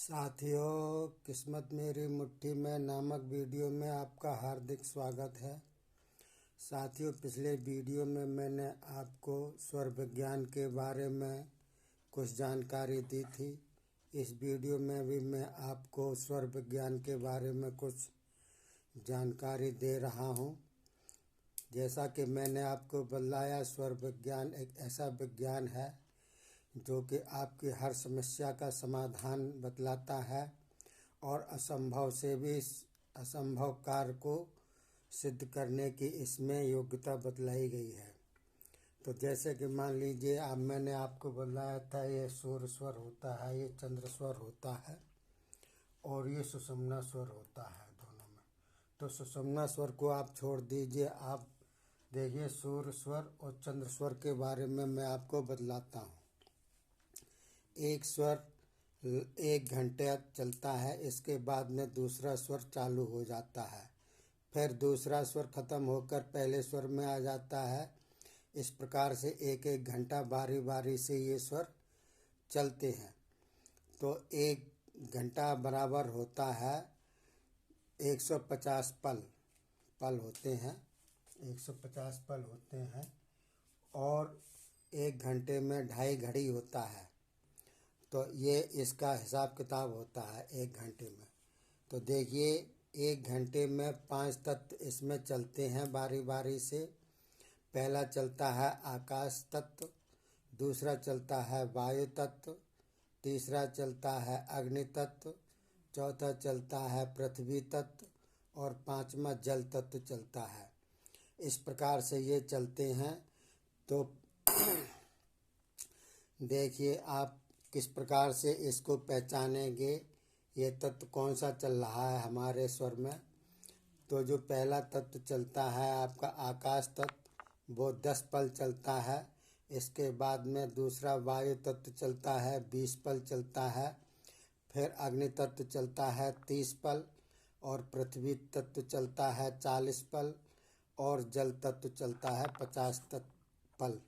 साथियों, किस्मत मेरी मुट्ठी में नामक वीडियो में आपका हार्दिक स्वागत है। साथियों, पिछले वीडियो में मैंने आपको स्वर विज्ञान के बारे में कुछ जानकारी दी थी। इस वीडियो में भी मैं आपको स्वर विज्ञान के बारे में कुछ जानकारी दे रहा हूँ। जैसा कि मैंने आपको बताया, स्वर विज्ञान एक ऐसा विज्ञान है जो कि आपकी हर समस्या का समाधान बतलाता है और असंभव से भी असंभव कार्य को सिद्ध करने की इसमें योग्यता बतलाई गई है। तो जैसे कि मान लीजिए, अब मैंने आपको बताया था ये सूर्य स्वर होता है, ये चंद्र स्वर होता है और ये सुषुम्ना स्वर होता है दोनों में। तो सुषुम्ना स्वर को आप छोड़ दीजिए, आप देखिए सूर्य स्वर और चंद्र स्वर के बारे में मैं आपको बतलाता हूँ। एक स्वर 1 घंटे चलता है, इसके बाद में दूसरा स्वर चालू हो जाता है, फिर दूसरा स्वर खत्म होकर पहले स्वर में आ जाता है। इस प्रकार से एक एक घंटा बारी बारी से ये स्वर चलते हैं। तो 1 घंटा बराबर होता है 150 पल होते हैं, 150 पल होते हैं और 1 घंटे में 2.5 घड़ी होता है। तो ये इसका हिसाब किताब होता है 1 घंटे में। तो देखिए, 1 घंटे में 5 तत्व इसमें चलते हैं बारी बारी से। पहला चलता है आकाश तत्व, दूसरा चलता है वायु तत्व, तीसरा चलता है अग्नि तत्व, चौथा चलता है पृथ्वी तत्व और 5वां जल तत्व चलता है। इस प्रकार से ये चलते हैं। तो देखिए आप किस प्रकार से इसको पहचानेंगे, ये तत्व कौन सा चल रहा है हमारे स्वर में। तो जो पहला तत्व चलता है आपका आकाश तत्व, वो 10 पल चलता है। इसके बाद में दूसरा वायु तत्व चलता है, 20 पल चलता है। फिर अग्नि तत्व चलता है 30 पल और पृथ्वी तत्व चलता है 40 पल और जल तत्व चलता है 50 पल।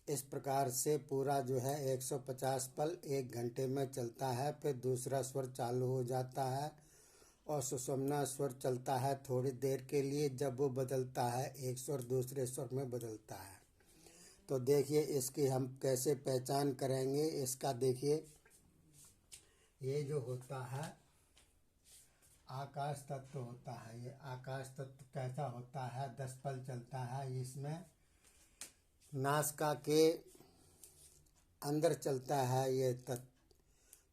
इस प्रकार से पूरा जो है 150 पल 1 घंटे में चलता है। फिर दूसरा स्वर चालू हो जाता है और सुषुम्ना स्वर चलता है थोड़ी देर के लिए। जब वो बदलता है, एक स्वर दूसरे स्वर में बदलता है। तो देखिए इसकी हम कैसे पहचान करेंगे। इसका देखिए, ये जो होता है आकाश तत्व होता है, ये आकाश तत्व कैसा होता है, 10 पल चलता है। इसमें नासिका के अंदर चलता है ये तत्व,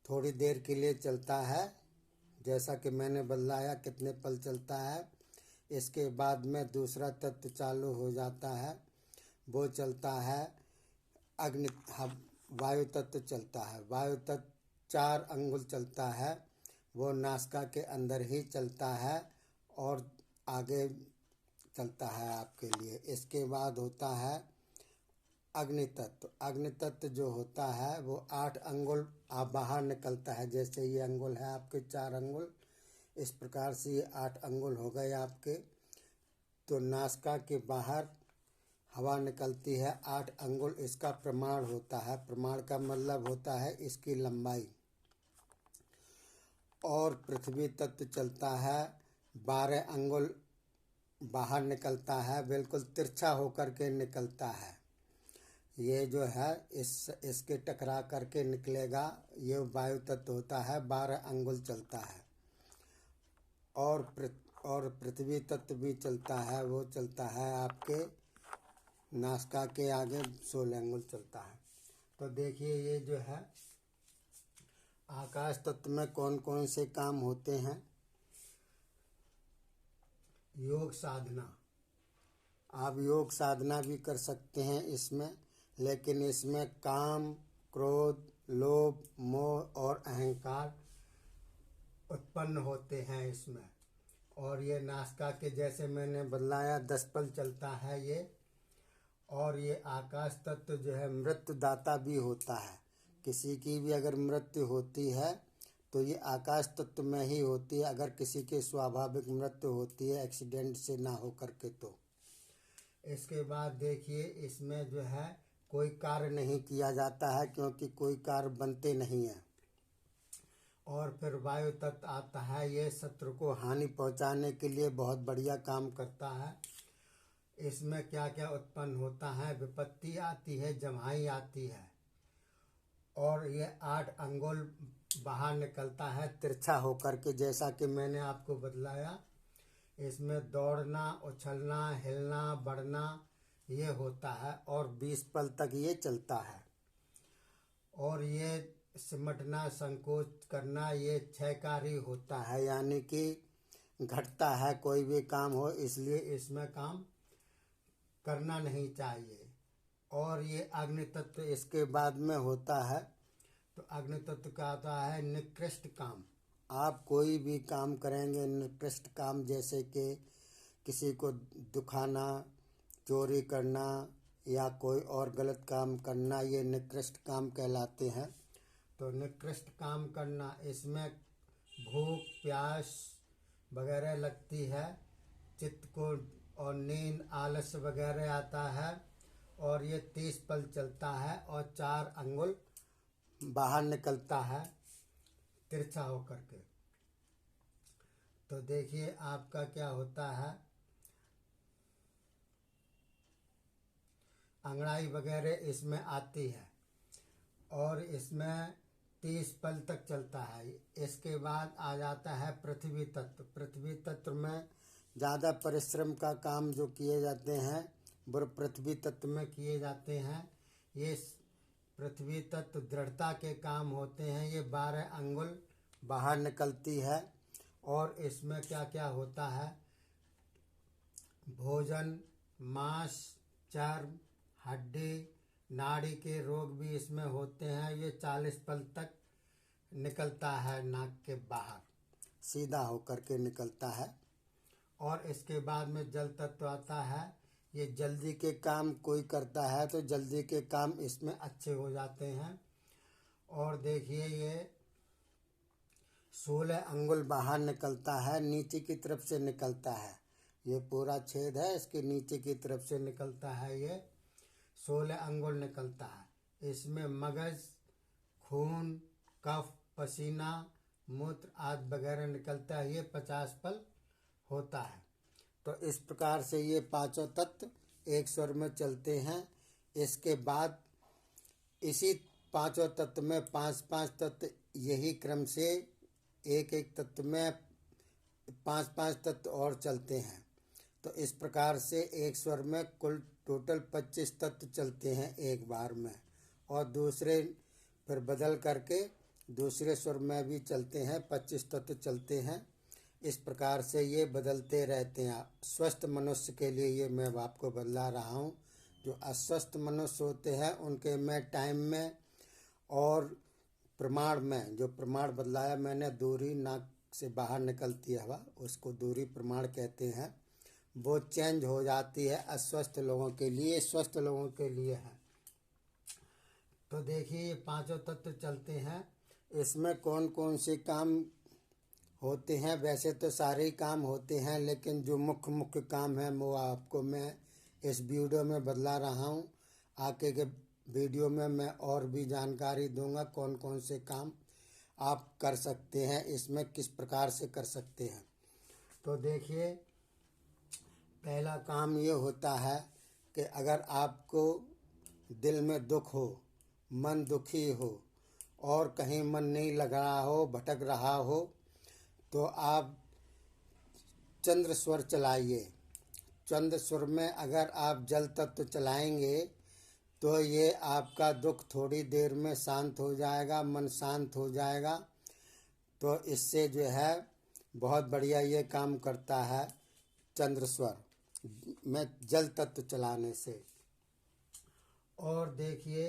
थोड़ी देर के लिए चलता है, जैसा कि मैंने बताया कितने पल चलता है। इसके बाद में दूसरा तत्व चालू हो जाता है, वो चलता है वायु तत्व चलता है। वायु तत्व 4 अंगुल चलता है, वो नासिका के अंदर ही चलता है और आगे चलता है आपके लिए। इसके बाद होता है अग्नि तत्व। अग्नि तत्व जो होता है वो 8 अंगुल आप बाहर निकलता है। जैसे ये अंगुल है आपके 4 अंगुल, इस प्रकार से ये 8 अंगुल हो गए आपके। तो नासिका के बाहर हवा निकलती है 8 अंगुल, इसका प्रमाण होता है। प्रमाण का मतलब होता है इसकी लंबाई। और पृथ्वी तत्व चलता है 12 अंगुल बाहर निकलता है, बिल्कुल तिरछा होकर के निकलता है। ये जो है इसके टकरा करके निकलेगा, ये वायु तत्व होता है, 12 अंगुल चलता है। और पृथ्वी तत्व भी चलता है, वो चलता है आपके नासिका के आगे 16 अंगुल चलता है। तो देखिए ये जो है आकाश तत्व में कौन कौन से काम होते हैं। योग साधना, आप योग साधना भी कर सकते हैं इसमें, लेकिन इसमें काम, क्रोध, लोभ, मोह और अहंकार उत्पन्न होते हैं इसमें। और ये नासिका के जैसे मैंने बतलाया 10 पल चलता है ये। और ये आकाश तत्व जो है मृत्युदाता भी होता है। किसी की भी अगर मृत्यु होती है तो ये आकाश तत्व में ही होती है, अगर किसी की स्वाभाविक मृत्यु होती है एक्सीडेंट से ना हो करके। तो इसके बाद देखिए इसमें जो है कोई कार्य नहीं किया जाता है, क्योंकि कोई कार्य बनते नहीं हैं। और फिर वायु तत्व आता है। ये शत्रु को हानि पहुंचाने के लिए बहुत बढ़िया काम करता है। इसमें क्या क्या उत्पन्न होता है, विपत्ति आती है, जम्हाई आती है, और ये 8 अंगुल बाहर निकलता है तिरछा होकर के, जैसा कि मैंने आपको बतलाया। इसमें दौड़ना, उछलना, हिलना, बढ़ना ये होता है, और 20 पल तक ये चलता है। और ये सिमटना, संकोच करना, ये क्षयकारी होता है, यानी कि घटता है कोई भी काम हो, इसलिए इसमें काम करना नहीं चाहिए। और ये अग्नि तत्व इसके बाद में होता है। तो अग्नि तत्व का आता है निकृष्ट काम। आप कोई भी काम करेंगे निकृष्ट काम, जैसे कि किसी को दुखाना, चोरी करना या कोई और गलत काम करना, ये निकृष्ट काम कहलाते हैं। तो निकृष्ट काम करना, इसमें भूख, प्यास वगैरह लगती है, चित्त को, और नींद, आलस्य वगैरह आता है। और ये 30 पल चलता है, और 4 अंगुल बाहर निकलता है तिरछा होकर के। तो देखिए आपका क्या होता है, अंगड़ाई वगैरह इसमें आती है, और इसमें 30 पल तक चलता है। इसके बाद आ जाता है पृथ्वी तत्व। पृथ्वी तत्व में ज़्यादा परिश्रम का काम जो किए जाते हैं वो पृथ्वी तत्व में किए जाते हैं। ये पृथ्वी तत्व दृढ़ता के काम होते हैं। ये 12 अंगुल बाहर निकलती है, और इसमें क्या क्या होता है, भोजन, मांस, चर्म, हड्डी, नाड़ी के रोग भी इसमें होते हैं। ये 40 पल तक निकलता है, नाक के बाहर सीधा होकर के निकलता है। और इसके बाद में जल तत्व आता है। ये जल्दी के काम कोई करता है तो जल्दी के काम इसमें अच्छे हो जाते हैं। और देखिए ये 16 अंगुल बाहर निकलता है, नीचे की तरफ से निकलता है। ये पूरा छेद है, इसके नीचे की तरफ से निकलता है। ये 16 अंगुल निकलता है। इसमें मगज, खून, कफ, पसीना, मूत्र आदि वगैरह निकलता है। ये 50 पल होता है। तो इस प्रकार से ये पांचों तत्व एक स्वर में चलते हैं। इसके बाद इसी पांचों तत्व में 5-5 तत्व, यही क्रम से एक एक तत्व में 5-5 तत्व और चलते हैं। तो इस प्रकार से एक स्वर में कुल टोटल 25 तत्व चलते हैं एक बार में, और दूसरे फिर बदल करके दूसरे स्वर में भी चलते हैं, 25 तत्व चलते हैं। इस प्रकार से ये बदलते रहते हैं। स्वस्थ मनुष्य के लिए ये मैं आपको बदला रहा हूँ। जो अस्वस्थ मनुष्य होते हैं उनके मैं टाइम में और प्रमाण में, जो प्रमाण बदलाया मैंने, दूरी, नाक से बाहर निकलती है हवा, उसको दूरी प्रमाण कहते हैं, वो चेंज हो जाती है अस्वस्थ लोगों के लिए, स्वस्थ लोगों के लिए है। तो देखिए ये पांचों तत्व चलते हैं। इसमें कौन कौन से काम होते हैं, वैसे तो सारे ही काम होते हैं, लेकिन जो मुख्य मुख्य काम है वो आपको मैं इस वीडियो में बतला रहा हूँ। आगे के वीडियो में मैं और भी जानकारी दूंगा कौन कौन से काम आप कर सकते हैं, इसमें किस प्रकार से कर सकते हैं। तो देखिए पहला काम ये होता है कि अगर आपको दिल में दुख हो, मन दुखी हो, और कहीं मन नहीं लग रहा हो, भटक रहा हो, तो आप चंद्र स्वर चलाइए। चंद्र स्वर में अगर आप जल तत्व चलाएंगे तो ये आपका दुख थोड़ी देर में शांत हो जाएगा, मन शांत हो जाएगा। तो इससे जो है बहुत बढ़िया ये काम करता है चंद्र स्वर में जल तत्व चलाने से। और देखिए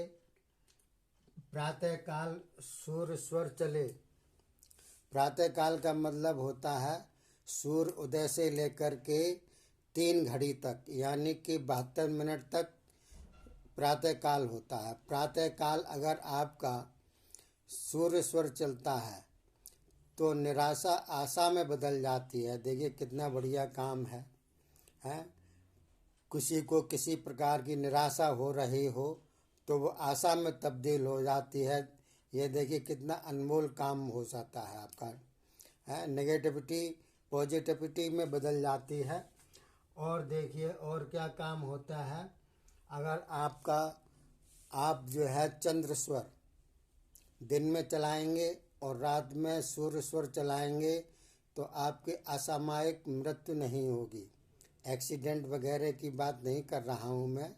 प्रातःकाल सूर्य स्वर चले। प्रातःकाल का मतलब होता है सूर्य उदय से लेकर के 3 घड़ी तक, यानी कि 72 मिनट तक प्रातःकाल होता है। प्रातःकाल अगर आपका सूर्य स्वर चलता है तो निराशा आशा में बदल जाती है। देखिए कितना बढ़िया काम है, हैं? किसी को किसी प्रकार की निराशा हो रही हो तो वो आशा में तब्दील हो जाती है। ये देखिए कितना अनमोल काम हो जाता है आपका, है नेगेटिविटी पॉजिटिविटी में बदल जाती है। और देखिए और क्या काम होता है, अगर आप जो है चंद्र स्वर दिन में चलाएंगे और रात में सूर्य स्वर चलाएंगे तो आपकी असामयिक मृत्यु नहीं होगी। एक्सीडेंट वगैरह की बात नहीं कर रहा हूँ मैं,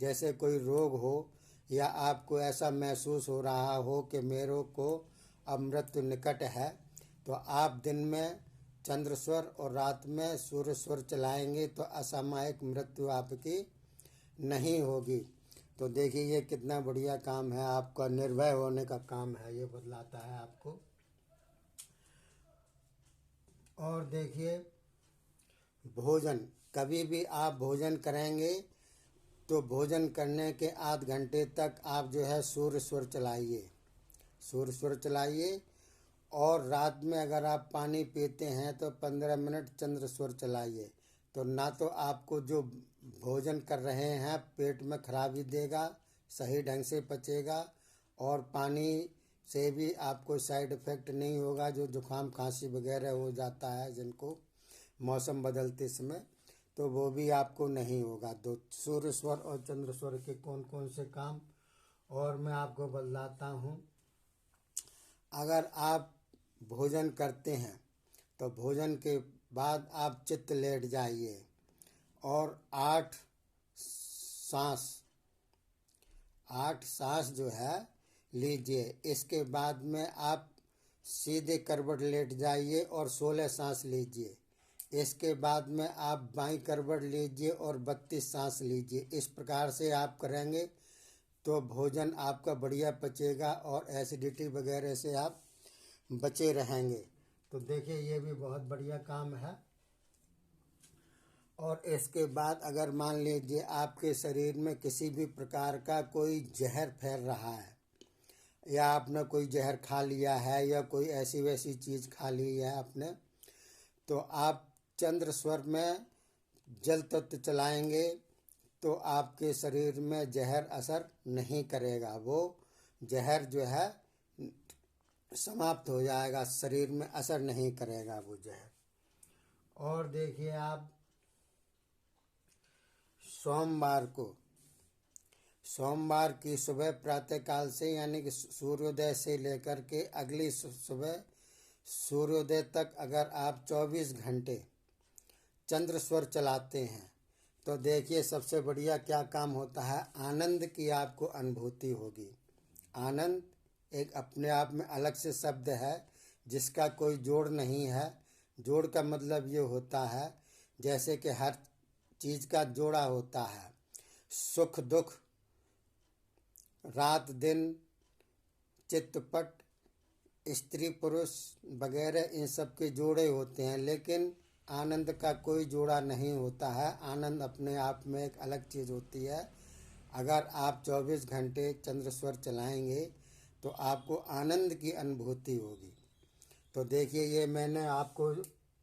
जैसे कोई रोग हो या आपको ऐसा महसूस हो रहा हो कि मेरे को अब मृत्यु निकट है, तो आप दिन में चंद्र स्वर और रात में सूर्य स्वर चलाएंगे तो असामयिक मृत्यु आपकी नहीं होगी। तो देखिए ये कितना बढ़िया काम है, आपका निर्भय होने का काम है, ये बतलाता है आपको। और देखिए भोजन, कभी भी आप भोजन करेंगे तो भोजन करने के आध घंटे तक आप जो है सूर्य स्वर चलाइए, सूर्य स्वर चलाइए। और रात में अगर आप पानी पीते हैं तो 15 मिनट चंद्र स्वर चलाइए। तो ना तो आपको जो भोजन कर रहे हैं पेट में खराबी देगा, सही ढंग से पचेगा, और पानी से भी आपको साइड इफ़ेक्ट नहीं होगा, जो जुकाम खांसी वगैरह हो जाता है जिनको मौसम बदलते समय, तो वो भी आपको नहीं होगा। तो सूर्य स्वर और चंद्र स्वर के कौन कौन से काम और मैं आपको बतलाता हूँ। अगर आप भोजन करते हैं तो भोजन के बाद आप चित्त लेट जाइए और 8 सांस जो है लीजिए। इसके बाद में आप सीधे करवट लेट जाइए और 16 सांस लीजिए। इसके बाद में आप बाईं करवट लीजिए और 32 सांस लीजिए। इस प्रकार से आप करेंगे तो भोजन आपका बढ़िया पचेगा और एसिडिटी वगैरह से आप बचे रहेंगे। तो देखिए ये भी बहुत बढ़िया काम है। और इसके बाद अगर मान लीजिए आपके शरीर में किसी भी प्रकार का कोई जहर फैल रहा है, या आपने कोई जहर खा लिया है या कोई ऐसी वैसी चीज़ खा ली है आपने, तो आप चंद्र स्वर में जल तत्व चलाएंगे तो आपके शरीर में जहर असर नहीं करेगा, वो जहर जो है समाप्त हो जाएगा, शरीर में असर नहीं करेगा वो जहर। और देखिए आप सोमवार की सुबह प्रातःकाल से यानी कि सूर्योदय से लेकर के अगली सुबह सूर्योदय तक अगर आप 24 घंटे चंद्र स्वर चलाते हैं तो देखिए सबसे बढ़िया क्या काम होता है, आनंद की आपको अनुभूति होगी। आनंद एक अपने आप में अलग से शब्द है जिसका कोई जोड़ नहीं है। जोड़ का मतलब ये होता है जैसे कि हर चीज़ का जोड़ा होता है, सुख दुख, रात दिन, चित्रपट, स्त्री पुरुष वगैरह, इन सब के जोड़े होते हैं, लेकिन आनंद का कोई जोड़ा नहीं होता है। आनंद अपने आप में एक अलग चीज़ होती है। अगर आप 24 घंटे चंद्र स्वर चलाएंगे तो आपको आनंद की अनुभूति होगी। तो देखिए ये मैंने आपको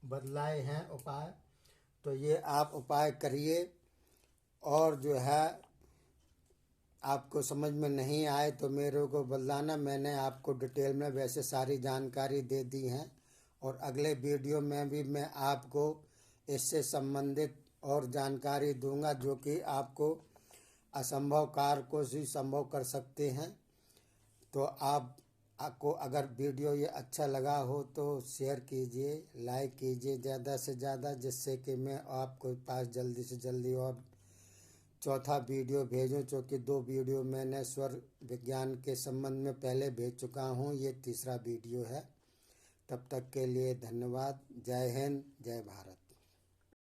बतलाए हैं उपाय, तो ये आप उपाय करिए। और जो है आपको समझ में नहीं आए तो मेरे को बतलाना, मैंने आपको डिटेल में वैसे सारी जानकारी दे दी है। और अगले वीडियो में भी मैं आपको इससे संबंधित और जानकारी दूंगा जो कि आपको असंभव कार्य को भी संभव कर सकते हैं। तो आपको अगर वीडियो ये अच्छा लगा हो तो शेयर कीजिए, लाइक कीजिए ज़्यादा से ज़्यादा, जिससे कि मैं आपको पास जल्दी से जल्दी और चौथा वीडियो भेजूं, क्योंकि 2 वीडियो मैंने स्वर विज्ञान के संबंध में पहले भेज चुका हूं, ये तीसरा वीडियो है। तब तक के लिए धन्यवाद। जय हिंद, जय भारत।